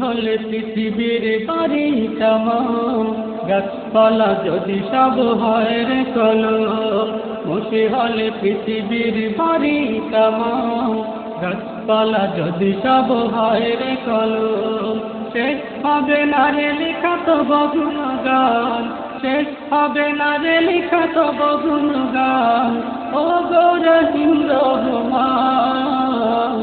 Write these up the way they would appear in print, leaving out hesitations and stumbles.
হলে পৃথিবীর বাড়ি তামাম, গাছপালা যদি সব হয় রে কলম। খুশি হলে পৃথিবীর বাড়ি তামাম, গাছপালা যদি সব হয় রে কলম। শেষ হবে না রে লেখা তব গুণগান, শেষ হবে না রে লেখা তব গুণগান। ও গো রহিম রহমান,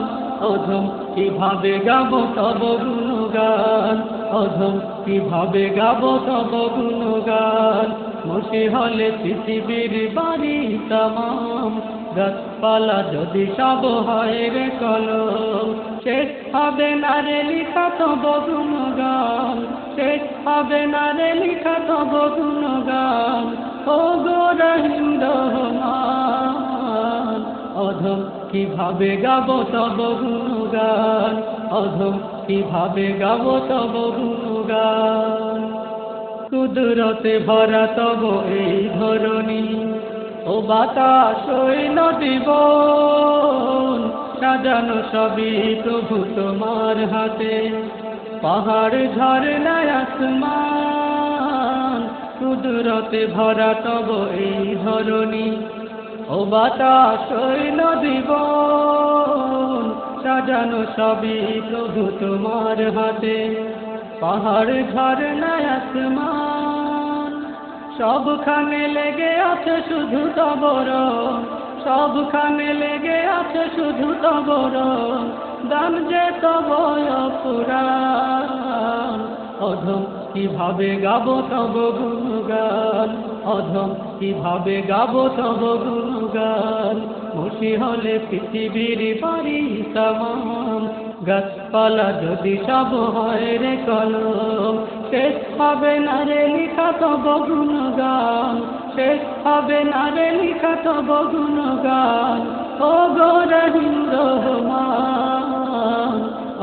অধম কিভাবে গাবো তব গুণগান, অধম কিভাবে গাবো তব গুণগান। খুশি হলে পৃথিবীর বাড়ি তামাম, গাছপালা যদি সব হয় রে কলম। শেষ হবে না রে লেখা তব গুণগান, শেষ হবে না রে লেখা তব গুণগান। ও গো রহিম রহমান, অধম কিভাবে গাবো তব গুণগান, অধম কিভাবে গাবো তব গুণগান। কুদরতে ভরা তব এই ধরণী, ও বাতাস ওই নদী বন, সাজানো সবই প্রভু তোমার হাতে, পাহাড় ঝরনা আসমান। কুদরতে ভরা তব এই ধরণী, ও বাতাস ওই নদী বন, সাজানো সবই প্রভু তোমার হাতে, পাহাড় ঝরনা আসমান। সবখানে লেগে আছে শুধু তব রং, সবখানে লেগে আছে শুধু তব রং, দান যে তব অপুরাণ। অধম কিভাবে গাবো তব গুণগান, অধম কিভাবে গাবো তব গুণগান। খুশি হলে পৃথিবীর বাড়ি তামাম, গাছপালা যদি সব হয় রে কলম। শেষ হবে না রে লেখা তব গুণগান, শেষ হবে না রে লেখা তব গুণগান। ও গো রহিম রহমান,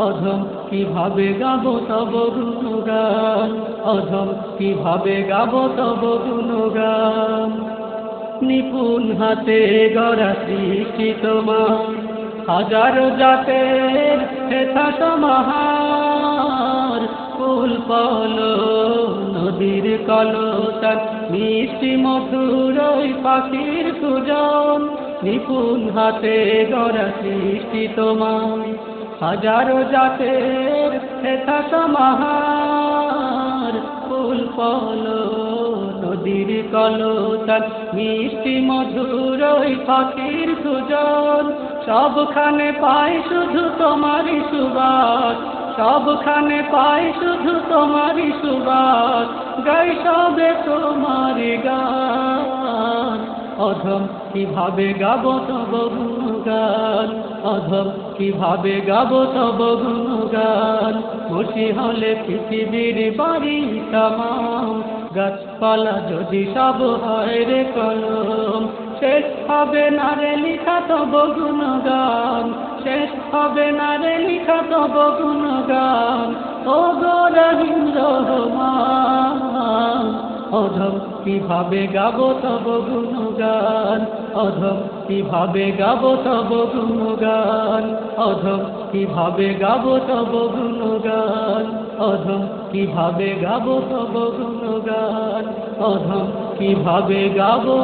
অধম কিভাবে গাবো তব গুণগান, অধম কিভাবে গাবো তব গুণগান। নিপুণ হাতে গড়া সৃষ্টি তোমার, হাজারো জাতের হেথা সমাহার। ফুল ফল নদীর কলতান, মিষ্টি মধুর ওই পাখির পূজন। নিপুণ হাতে গড়া সৃষ্টি তোমার, হাজারো জাতের হেথা সমাহার। ফুল ফল নদীর কলতান, মিষ্টি মধুর ওই পাখির পূজন। সবখানে পাই শুধু তোমারই সুবাস, সবখানে পাই শুধু তোমারই সুবাস। গাই সবে তোমারই গান, অধম কিভাবে গাবো তব গুণগান, অধম কিভাবে গাবো তব গুণগান। খুশি হলে পৃথিবীর বাড়ি তামাম, গাছপালা যদি সব হয় রে কলম। শেষ হবে না রে লেখা তব গুণগান, শেষ হবে না রে লেখা তব গুণগান। ও গো রহিম রহমান, অধম কিভাবে গাবো তব গুণগান, অধম কিভাবে গাবো তব গুণগান, অধম কিভাবে গাবো তব গুণগান, অধম কিভাবে গাবো তব গুণগান, অধম কিভাবে গাবো